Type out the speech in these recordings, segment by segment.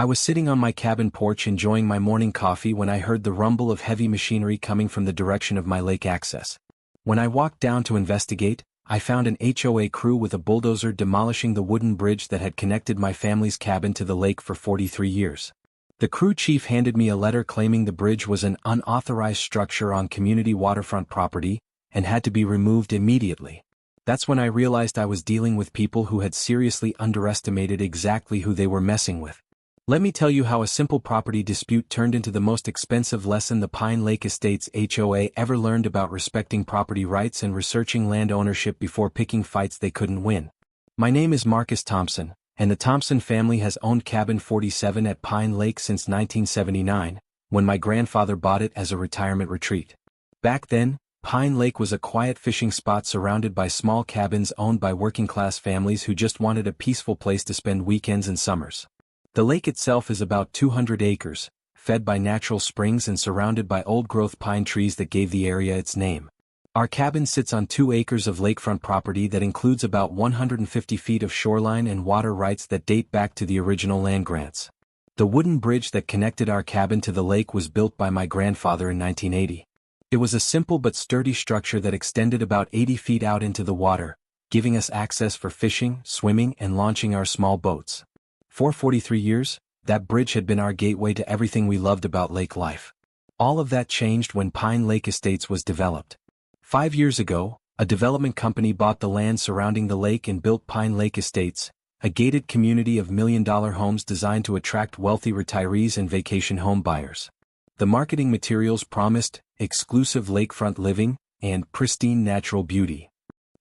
I was sitting on my cabin porch enjoying my morning coffee when I heard the rumble of heavy machinery coming from the direction of my lake access. When I walked down to investigate, I found an HOA crew with a bulldozer demolishing the wooden bridge that had connected my family's cabin to the lake for 43 years. The crew chief handed me a letter claiming the bridge was an unauthorized structure on community waterfront property and had to be removed immediately. That's when I realized I was dealing with people who had seriously underestimated exactly who they were messing with. Let me tell you how a simple property dispute turned into the most expensive lesson the Pine Lake Estates HOA ever learned about respecting property rights and researching land ownership before picking fights they couldn't win. My name is Marcus Thompson, and the Thompson family has owned Cabin 47 at Pine Lake since 1979, when my grandfather bought it as a retirement retreat. Back then, Pine Lake was a quiet fishing spot surrounded by small cabins owned by working-class families who just wanted a peaceful place to spend weekends and summers. The lake itself is about 200 acres, fed by natural springs and surrounded by old-growth pine trees that gave the area its name. Our cabin sits on 2 acres of lakefront property that includes about 150 feet of shoreline and water rights that date back to the original land grants. The wooden bridge that connected our cabin to the lake was built by my grandfather in 1980. It was a simple but sturdy structure that extended about 80 feet out into the water, giving us access for fishing, swimming, and launching our small boats. For 43 years, that bridge had been our gateway to everything we loved about lake life. All of that changed when Pine Lake Estates was developed. 5 years ago, a development company bought the land surrounding the lake and built Pine Lake Estates, a gated community of million-dollar homes designed to attract wealthy retirees and vacation home buyers. The marketing materials promised exclusive lakefront living and pristine natural beauty.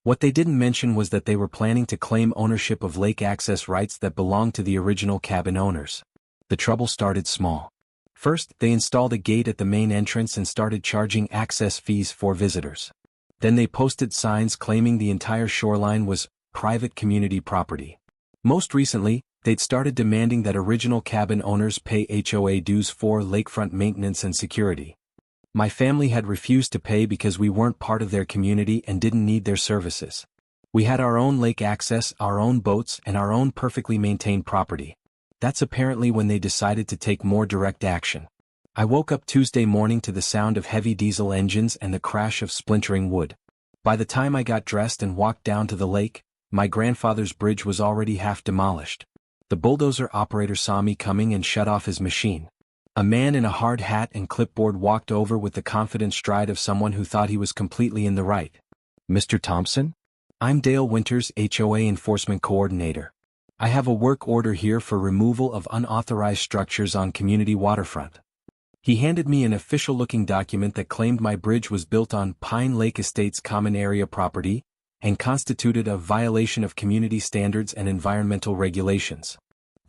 What they didn't mention was that they were planning to claim ownership of lake access rights that belonged to the original cabin owners. The trouble started small. First, they installed a gate at the main entrance and started charging access fees for visitors. Then they posted signs claiming the entire shoreline was private community property. Most recently, they'd started demanding that original cabin owners pay HOA dues for lakefront maintenance and security. My family had refused to pay because we weren't part of their community and didn't need their services. We had our own lake access, our own boats, and our own perfectly maintained property. That's apparently when they decided to take more direct action. I woke up Tuesday morning to the sound of heavy diesel engines and the crash of splintering wood. By the time I got dressed and walked down to the lake, my grandfather's bridge was already half demolished. The bulldozer operator saw me coming and shut off his machine. A man in a hard hat and clipboard walked over with the confident stride of someone who thought he was completely in the right. "Mr. Thompson? I'm Dale Winters, HOA Enforcement Coordinator. I have a work order here for removal of unauthorized structures on community waterfront." He handed me an official-looking document that claimed my bridge was built on Pine Lake Estates common area property and constituted a violation of community standards and environmental regulations.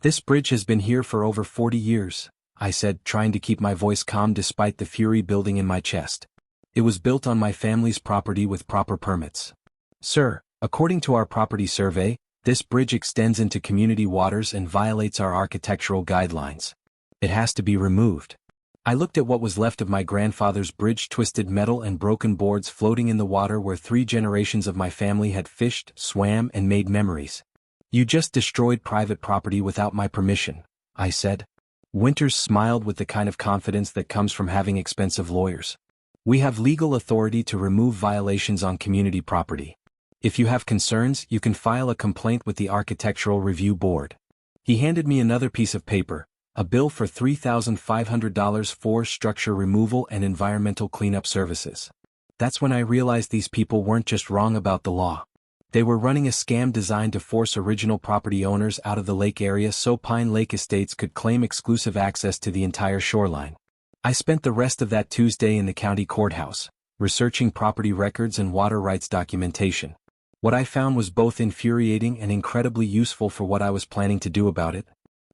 "This bridge has been here for over 40 years. I said, trying to keep my voice calm despite the fury building in my chest. "It was built on my family's property with proper permits. Sir, according to our property survey, this bridge extends into community waters and violates our architectural guidelines. It has to be removed." I looked at what was left of my grandfather's bridge, twisted metal and broken boards floating in the water where 3 generations of my family had fished, swam, and made memories. "You just destroyed private property without my permission," I said. Winters smiled with the kind of confidence that comes from having expensive lawyers. "We have legal authority to remove violations on community property. If you have concerns, you can file a complaint with the Architectural Review Board." He handed me another piece of paper, a bill for $3,500 for structure removal and environmental cleanup services. That's when I realized these people weren't just wrong about the law. They were running a scam designed to force original property owners out of the lake area so Pine Lake Estates could claim exclusive access to the entire shoreline. I spent the rest of that Tuesday in the county courthouse, researching property records and water rights documentation. What I found was both infuriating and incredibly useful for what I was planning to do about it.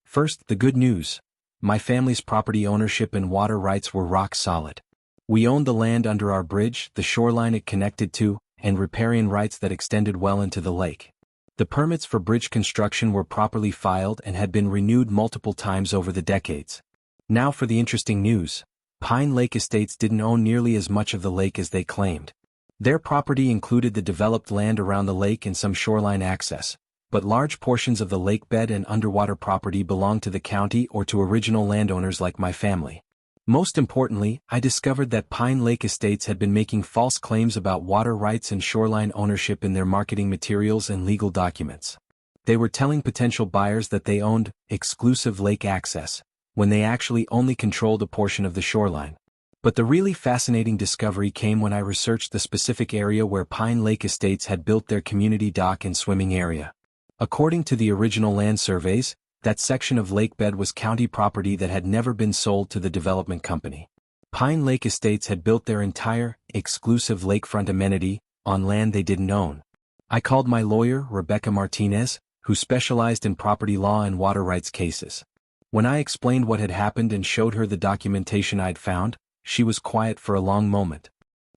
First, the good news. My family's property ownership and water rights were rock solid. We owned the land under our bridge, the shoreline it connected to, and riparian rights that extended well into the lake. The permits for bridge construction were properly filed and had been renewed multiple times over the decades. Now for the interesting news. Pine Lake Estates didn't own nearly as much of the lake as they claimed. Their property included the developed land around the lake and some shoreline access, but large portions of the lakebed and underwater property belonged to the county or to original landowners like my family. Most importantly, I discovered that Pine Lake Estates had been making false claims about water rights and shoreline ownership in their marketing materials and legal documents. They were telling potential buyers that they owned exclusive lake access, when they actually only controlled a portion of the shoreline. But the really fascinating discovery came when I researched the specific area where Pine Lake Estates had built their community dock and swimming area. According to the original land surveys, that section of lakebed was county property that had never been sold to the development company. Pine Lake Estates had built their entire, exclusive lakefront amenity on land they didn't own. I called my lawyer, Rebecca Martinez, who specialized in property law and water rights cases. When I explained what had happened and showed her the documentation I'd found, she was quiet for a long moment.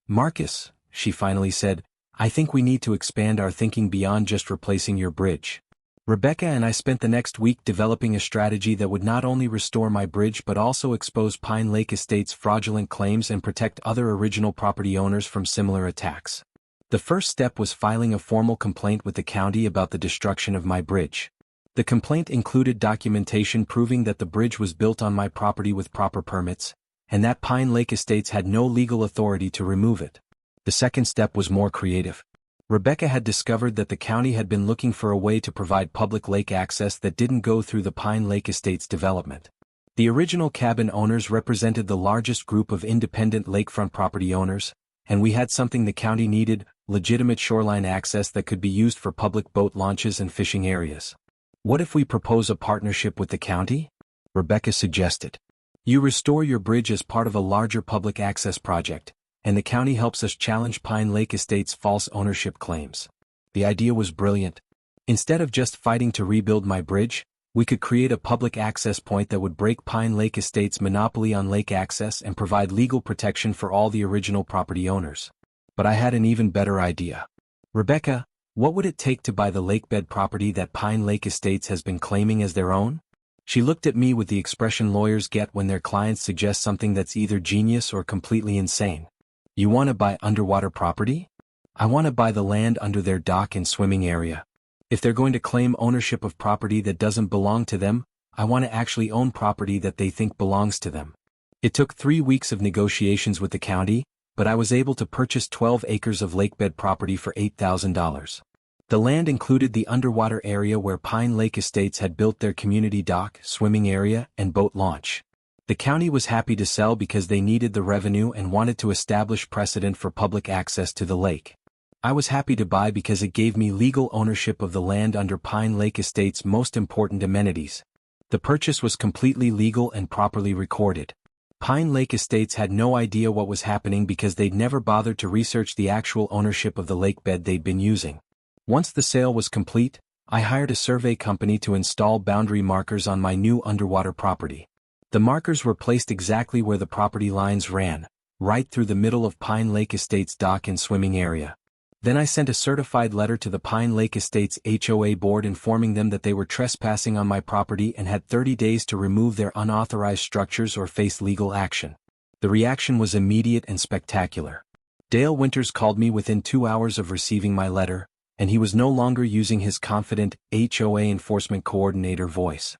"Marcus," she finally said, "I think we need to expand our thinking beyond just replacing your bridge." Rebecca and I spent the next week developing a strategy that would not only restore my bridge but also expose Pine Lake Estates' fraudulent claims and protect other original property owners from similar attacks. The first step was filing a formal complaint with the county about the destruction of my bridge. The complaint included documentation proving that the bridge was built on my property with proper permits, and that Pine Lake Estates had no legal authority to remove it. The second step was more creative. Rebecca had discovered that the county had been looking for a way to provide public lake access that didn't go through the Pine Lake Estates development. The original cabin owners represented the largest group of independent lakefront property owners, and we had something the county needed: legitimate shoreline access that could be used for public boat launches and fishing areas. "What if we propose a partnership with the county?" Rebecca suggested. "You restore your bridge as part of a larger public access project, and the county helps us challenge Pine Lake Estates' false ownership claims." The idea was brilliant. Instead of just fighting to rebuild my bridge, we could create a public access point that would break Pine Lake Estates' monopoly on lake access and provide legal protection for all the original property owners. But I had an even better idea. "Rebecca, what would it take to buy the lakebed property that Pine Lake Estates has been claiming as their own?" She looked at me with the expression lawyers get when their clients suggest something that's either genius or completely insane. "You want to buy underwater property?" "I want to buy the land under their dock and swimming area. If they're going to claim ownership of property that doesn't belong to them, I want to actually own property that they think belongs to them." It took 3 weeks of negotiations with the county, but I was able to purchase 12 acres of lakebed property for $8,000. The land included the underwater area where Pine Lake Estates had built their community dock, swimming area, and boat launch. The county was happy to sell because they needed the revenue and wanted to establish precedent for public access to the lake. I was happy to buy because it gave me legal ownership of the land under Pine Lake Estates' most important amenities. The purchase was completely legal and properly recorded. Pine Lake Estates had no idea what was happening because they'd never bothered to research the actual ownership of the lakebed they'd been using. Once the sale was complete, I hired a survey company to install boundary markers on my new underwater property. The markers were placed exactly where the property lines ran, right through the middle of Pine Lake Estates' dock and swimming area. Then I sent a certified letter to the Pine Lake Estates HOA board informing them that they were trespassing on my property and had 30 days to remove their unauthorized structures or face legal action. The reaction was immediate and spectacular. Dale Winters called me within 2 hours of receiving my letter, and he was no longer using his confident HOA enforcement coordinator voice.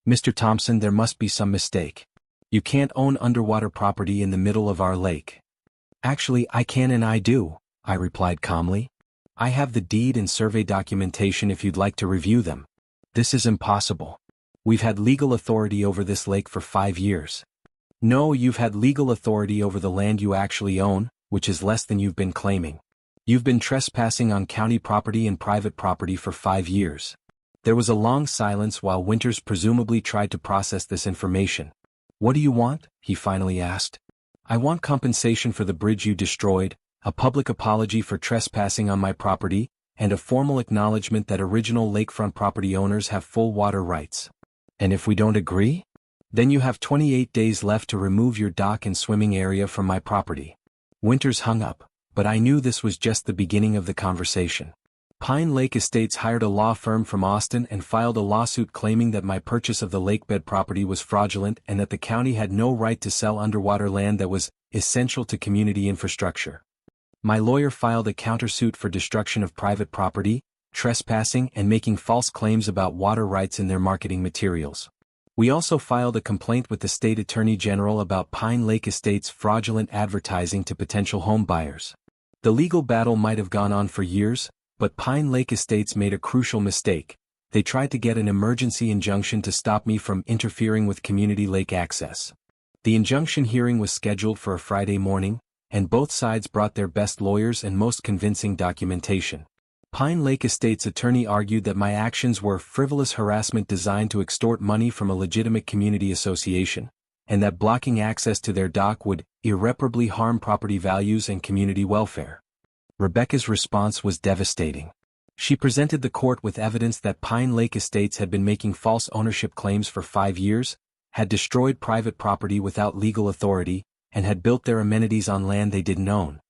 "Mr. Thompson, there must be some mistake. You can't own underwater property in the middle of our lake." "Actually, I can and I do," I replied calmly. "I have the deed and survey documentation if you'd like to review them." "This is impossible. We've had legal authority over this lake for 5 years." "No, you've had legal authority over the land you actually own, which is less than you've been claiming. You've been trespassing on county property and private property for 5 years." There was a long silence while Winters presumably tried to process this information. "What do you want?" he finally asked. "I want compensation for the bridge you destroyed, a public apology for trespassing on my property, and a formal acknowledgement that original lakefront property owners have full water rights." "And if we don't agree?" "Then you have 28 days left to remove your dock and swimming area from my property." Winters hung up, but I knew this was just the beginning of the conversation. Pine Lake Estates hired a law firm from Austin and filed a lawsuit claiming that my purchase of the lakebed property was fraudulent and that the county had no right to sell underwater land that was essential to community infrastructure. My lawyer filed a countersuit for destruction of private property, trespassing, and making false claims about water rights in their marketing materials. We also filed a complaint with the state attorney general about Pine Lake Estates' fraudulent advertising to potential home buyers. The legal battle might have gone on for years, but Pine Lake Estates made a crucial mistake. They tried to get an emergency injunction to stop me from interfering with community lake access. The injunction hearing was scheduled for a Friday morning, and both sides brought their best lawyers and most convincing documentation. Pine Lake Estates' attorney argued that my actions were frivolous harassment designed to extort money from a legitimate community association, and that blocking access to their dock would irreparably harm property values and community welfare. Rebecca's response was devastating. She presented the court with evidence that Pine Lake Estates had been making false ownership claims for 5 years, had destroyed private property without legal authority, and had built their amenities on land they didn't own.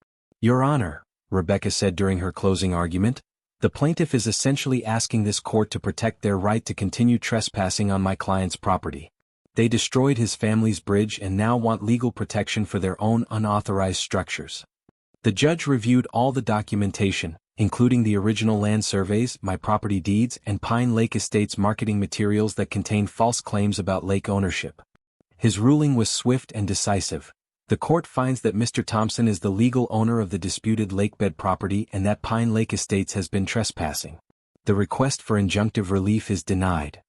Your Honor, Rebecca said during her closing argument, the plaintiff is essentially asking this court to protect their right to continue trespassing on my client's property. They destroyed his family's bridge and now want legal protection for their own unauthorized structures. The judge reviewed all the documentation, including the original land surveys, my property deeds, and Pine Lake Estates marketing materials that contain false claims about lake ownership. His ruling was swift and decisive. The court finds that Mr. Thompson is the legal owner of the disputed lakebed property and that Pine Lake Estates has been trespassing. The request for injunctive relief is denied.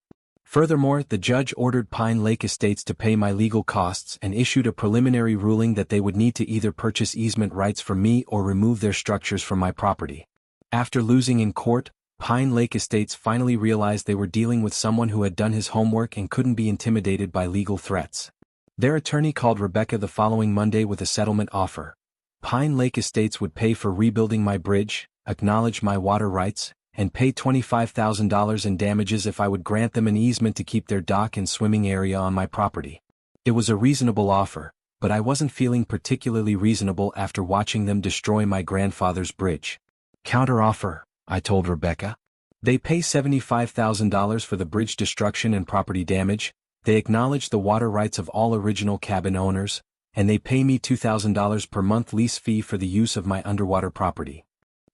Furthermore, the judge ordered Pine Lake Estates to pay my legal costs and issued a preliminary ruling that they would need to either purchase easement rights from me or remove their structures from my property. After losing in court, Pine Lake Estates finally realized they were dealing with someone who had done his homework and couldn't be intimidated by legal threats. Their attorney called Rebecca the following Monday with a settlement offer. Pine Lake Estates would pay for rebuilding my bridge, acknowledge my water rights, and pay $25,000 in damages if I would grant them an easement to keep their dock and swimming area on my property. It was a reasonable offer, but I wasn't feeling particularly reasonable after watching them destroy my grandfather's bridge. Counteroffer, I told Rebecca. They pay $75,000 for the bridge destruction and property damage, they acknowledge the water rights of all original cabin owners, and they pay me $2,000 per month lease fee for the use of my underwater property.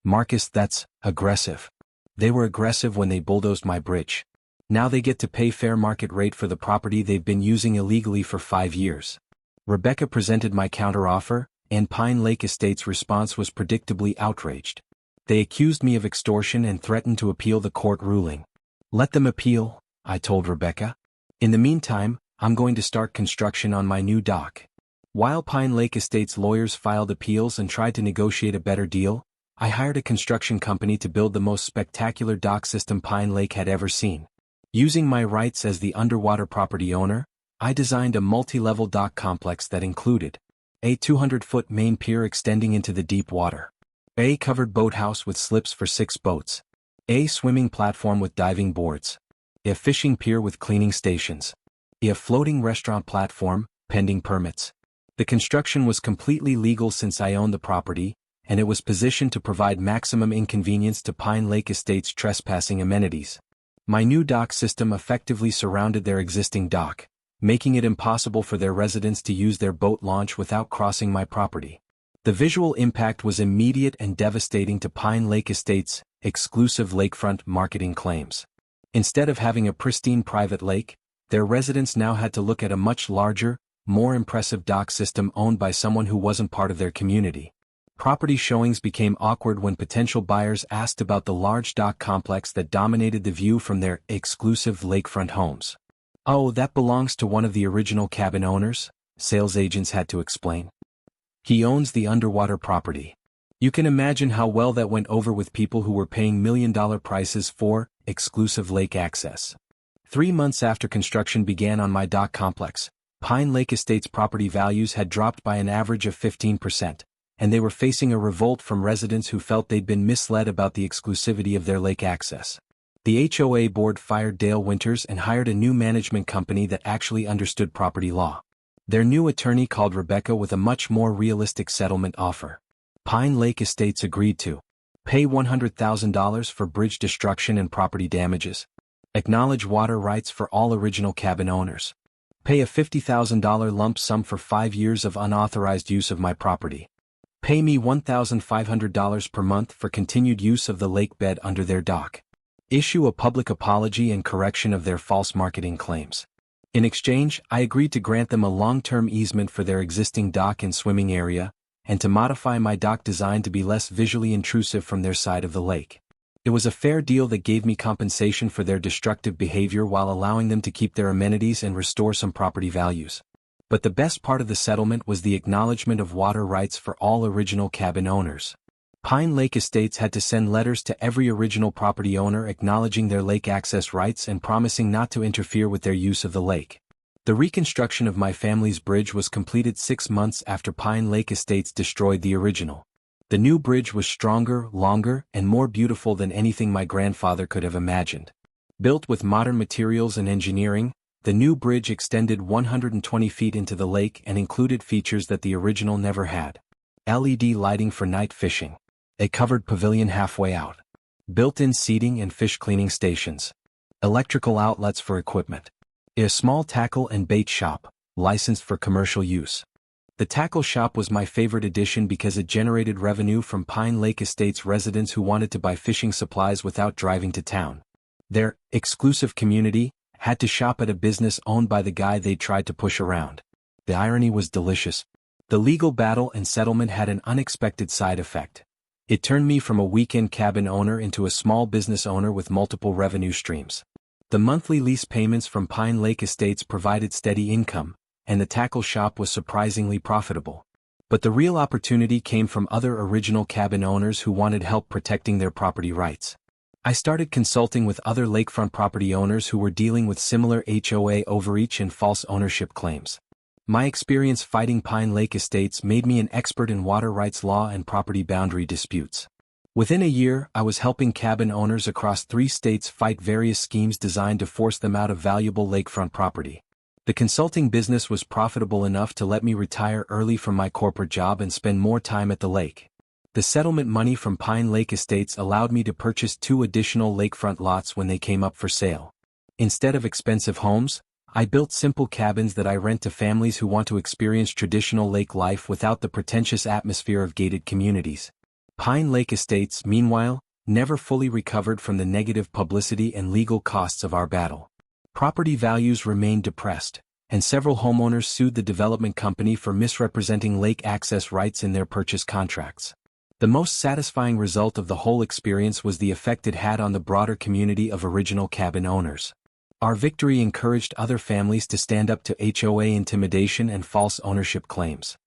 Marcus, that's aggressive. They were aggressive when they bulldozed my bridge. Now they get to pay fair market rate for the property they've been using illegally for 5 years. Rebecca presented my counteroffer, and Pine Lake Estates' response was predictably outraged. They accused me of extortion and threatened to appeal the court ruling. Let them appeal, I told Rebecca. In the meantime, I'm going to start construction on my new dock. While Pine Lake Estates lawyers filed appeals and tried to negotiate a better deal, I hired a construction company to build the most spectacular dock system Pine Lake had ever seen. Using my rights as the underwater property owner, I designed a multi-level dock complex that included a 200-foot main pier extending into the deep water, a covered boathouse with slips for 6 boats, a swimming platform with diving boards, a fishing pier with cleaning stations, a floating restaurant platform, pending permits. The construction was completely legal since I owned the property, and it was positioned to provide maximum inconvenience to Pine Lake Estates' trespassing amenities. My new dock system effectively surrounded their existing dock, making it impossible for their residents to use their boat launch without crossing my property. The visual impact was immediate and devastating to Pine Lake Estates' exclusive lakefront marketing claims. Instead of having a pristine private lake, their residents now had to look at a much larger, more impressive dock system owned by someone who wasn't part of their community. Property showings became awkward when potential buyers asked about the large dock complex that dominated the view from their exclusive lakefront homes. Oh, that belongs to one of the original cabin owners, sales agents had to explain. He owns the underwater property. You can imagine how well that went over with people who were paying million-dollar prices for exclusive lake access. 3 months after construction began on my dock complex, Pine Lake Estates property values had dropped by an average of 15%. And they were facing a revolt from residents who felt they'd been misled about the exclusivity of their lake access. The HOA board fired Dale Winters and hired a new management company that actually understood property law. Their new attorney called Rebecca with a much more realistic settlement offer. Pine Lake Estates agreed to pay $100,000 for bridge destruction and property damages, acknowledge water rights for all original cabin owners, pay a $50,000 lump sum for 5 years of unauthorized use of my property, Pay me $1,500 per month for continued use of the lake bed under their dock. Issue a public apology and correction of their false marketing claims. In exchange, I agreed to grant them a long-term easement for their existing dock and swimming area, and to modify my dock design to be less visually intrusive from their side of the lake. It was a fair deal that gave me compensation for their destructive behavior while allowing them to keep their amenities and restore some property values. But the best part of the settlement was the acknowledgement of water rights for all original cabin owners. Pine Lake Estates had to send letters to every original property owner acknowledging their lake access rights and promising not to interfere with their use of the lake. The reconstruction of my family's bridge was completed 6 months after Pine Lake Estates destroyed the original. The new bridge was stronger, longer, and more beautiful than anything my grandfather could have imagined. Built with modern materials and engineering, the new bridge extended 120 feet into the lake and included features that the original never had. LED lighting for night fishing. A covered pavilion halfway out. Built-in seating and fish cleaning stations. Electrical outlets for equipment. A small tackle and bait shop, licensed for commercial use. The tackle shop was my favorite addition because it generated revenue from Pine Lake Estates residents who wanted to buy fishing supplies without driving to town. Their exclusive community had to shop at a business owned by the guy they tried to push around. The irony was delicious. The legal battle and settlement had an unexpected side effect. It turned me from a weekend cabin owner into a small business owner with multiple revenue streams. The monthly lease payments from Pine Lake Estates provided steady income, and the tackle shop was surprisingly profitable. But the real opportunity came from other original cabin owners who wanted help protecting their property rights. I started consulting with other lakefront property owners who were dealing with similar HOA overreach and false ownership claims. My experience fighting Pine Lake Estates made me an expert in water rights law and property boundary disputes. Within a year, I was helping cabin owners across 3 states fight various schemes designed to force them out of valuable lakefront property. The consulting business was profitable enough to let me retire early from my corporate job and spend more time at the lake. The settlement money from Pine Lake Estates allowed me to purchase 2 additional lakefront lots when they came up for sale. Instead of expensive homes, I built simple cabins that I rent to families who want to experience traditional lake life without the pretentious atmosphere of gated communities. Pine Lake Estates, meanwhile, never fully recovered from the negative publicity and legal costs of our battle. Property values remained depressed, and several homeowners sued the development company for misrepresenting lake access rights in their purchase contracts. The most satisfying result of the whole experience was the effect it had on the broader community of original cabin owners. Our victory encouraged other families to stand up to HOA intimidation and false ownership claims.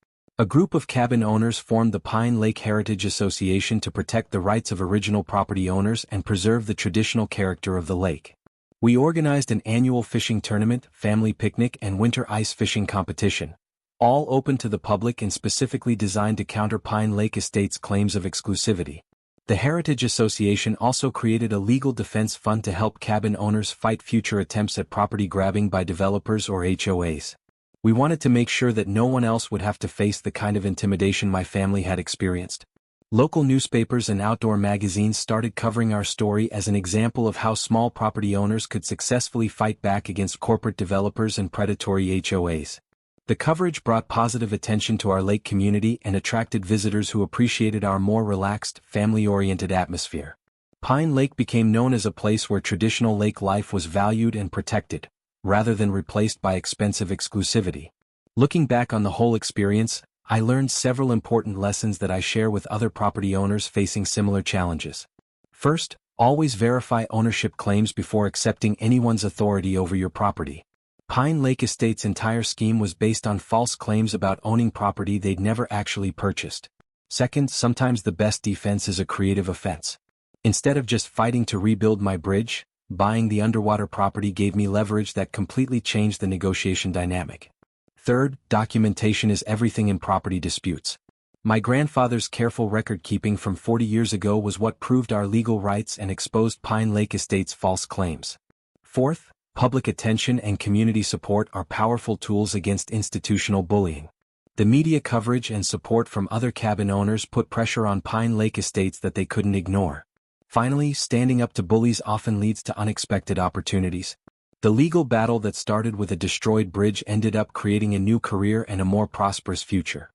A group of cabin owners formed the Pine Lake Heritage Association to protect the rights of original property owners and preserve the traditional character of the lake. We organized an annual fishing tournament, family picnic, and winter ice fishing competition, all open to the public and specifically designed to counter Pine Lake Estates' claims of exclusivity. The Heritage Association also created a legal defense fund to help cabin owners fight future attempts at property grabbing by developers or HOAs. We wanted to make sure that no one else would have to face the kind of intimidation my family had experienced. Local newspapers and outdoor magazines started covering our story as an example of how small property owners could successfully fight back against corporate developers and predatory HOAs. The coverage brought positive attention to our lake community and attracted visitors who appreciated our more relaxed, family-oriented atmosphere. Pine Lake became known as a place where traditional lake life was valued and protected, rather than replaced by expensive exclusivity. Looking back on the whole experience, I learned several important lessons that I share with other property owners facing similar challenges. First, always verify ownership claims before accepting anyone's authority over your property. Pine Lake Estates' entire scheme was based on false claims about owning property they'd never actually purchased. Second, sometimes the best defense is a creative offense. Instead of just fighting to rebuild my bridge, buying the underwater property gave me leverage that completely changed the negotiation dynamic. Third, documentation is everything in property disputes. My grandfather's careful record-keeping from 40 years ago was what proved our legal rights and exposed Pine Lake Estates' false claims. Fourth, public attention and community support are powerful tools against institutional bullying. The media coverage and support from other cabin owners put pressure on Pine Lake Estates that they couldn't ignore. Finally, standing up to bullies often leads to unexpected opportunities. The legal battle that started with a destroyed bridge ended up creating a new career and a more prosperous future.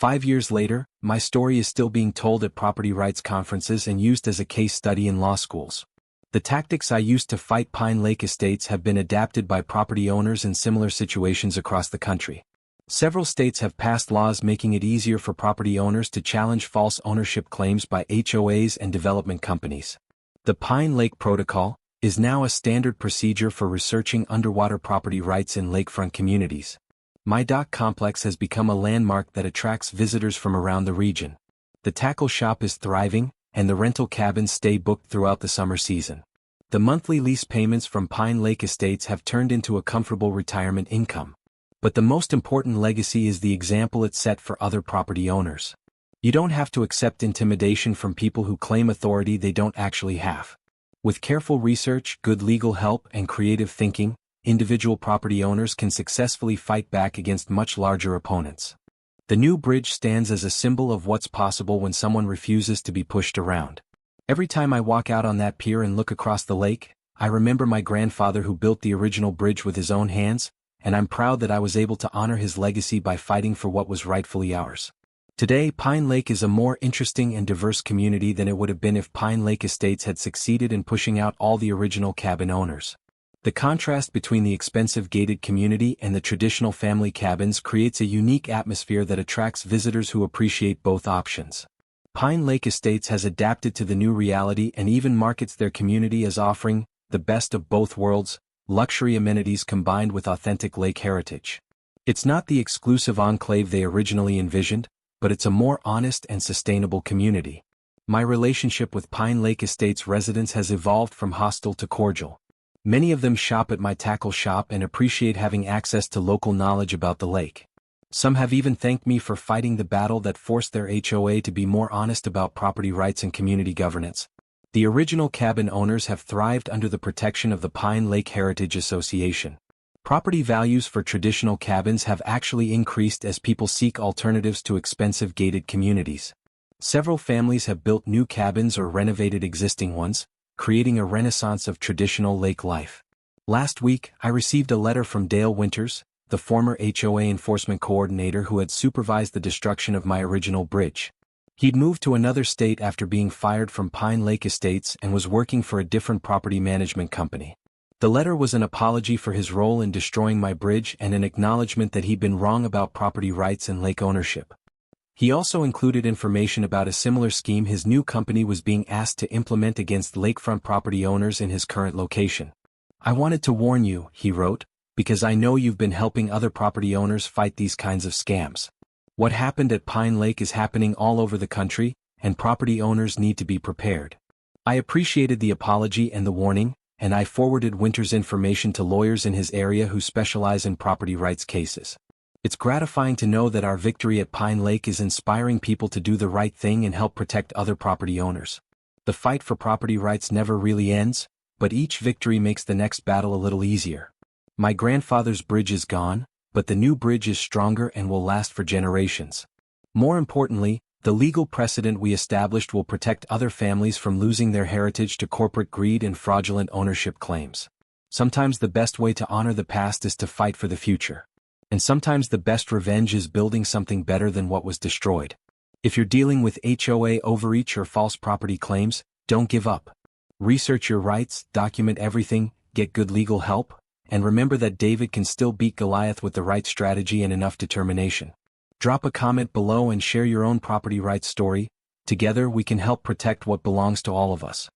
5 years later, my story is still being told at property rights conferences and used as a case study in law schools. The tactics I used to fight Pine Lake estates have been adapted by property owners in similar situations across the country. Several states have passed laws making it easier for property owners to challenge false ownership claims by HOAs and development companies. The Pine Lake Protocol is now a standard procedure for researching underwater property rights in lakefront communities. My dock complex has become a landmark that attracts visitors from around the region. The tackle shop is thriving, and the rental cabins stay booked throughout the summer season. The monthly lease payments from Pine Lake estates have turned into a comfortable retirement income. But the most important legacy is the example it set for other property owners. You don't have to accept intimidation from people who claim authority they don't actually have. With careful research, good legal help, and creative thinking, individual property owners can successfully fight back against much larger opponents. The new bridge stands as a symbol of what's possible when someone refuses to be pushed around. Every time I walk out on that pier and look across the lake, I remember my grandfather who built the original bridge with his own hands, and I'm proud that I was able to honor his legacy by fighting for what was rightfully ours. Today, Pine Lake is a more interesting and diverse community than it would have been if Pine Lake Estates had succeeded in pushing out all the original cabin owners. The contrast between the expensive gated community and the traditional family cabins creates a unique atmosphere that attracts visitors who appreciate both options. Pine Lake Estates has adapted to the new reality and even markets their community as offering the best of both worlds, luxury amenities combined with authentic lake heritage. It's not the exclusive enclave they originally envisioned, but it's a more honest and sustainable community. My relationship with Pine Lake Estates residents has evolved from hostile to cordial. Many of them shop at my tackle shop and appreciate having access to local knowledge about the lake. Some have even thanked me for fighting the battle that forced their HOA to be more honest about property rights and community governance. The original cabin owners have thrived under the protection of the Pine Lake Heritage Association. Property values for traditional cabins have actually increased as people seek alternatives to expensive gated communities. Several families have built new cabins or renovated existing ones, creating a renaissance of traditional lake life. Last week, I received a letter from Dale Winters, the former HOA enforcement coordinator who had supervised the destruction of my original bridge. He'd moved to another state after being fired from Pine Lake Estates and was working for a different property management company. The letter was an apology for his role in destroying my bridge and an acknowledgement that he'd been wrong about property rights and lake ownership. He also included information about a similar scheme his new company was being asked to implement against lakefront property owners in his current location. "I wanted to warn you," he wrote, "because I know you've been helping other property owners fight these kinds of scams. What happened at Pine Lake is happening all over the country, and property owners need to be prepared." I appreciated the apology and the warning, and I forwarded Winters' information to lawyers in his area who specialize in property rights cases. It's gratifying to know that our victory at Pine Lake is inspiring people to do the right thing and help protect other property owners. The fight for property rights never really ends, but each victory makes the next battle a little easier. My grandfather's bridge is gone, but the new bridge is stronger and will last for generations. More importantly, the legal precedent we established will protect other families from losing their heritage to corporate greed and fraudulent ownership claims. Sometimes the best way to honor the past is to fight for the future. And sometimes the best revenge is building something better than what was destroyed. If you're dealing with HOA overreach or false property claims, don't give up. Research your rights, document everything, get good legal help, and remember that David can still beat Goliath with the right strategy and enough determination. Drop a comment below and share your own property rights story. Together we can help protect what belongs to all of us.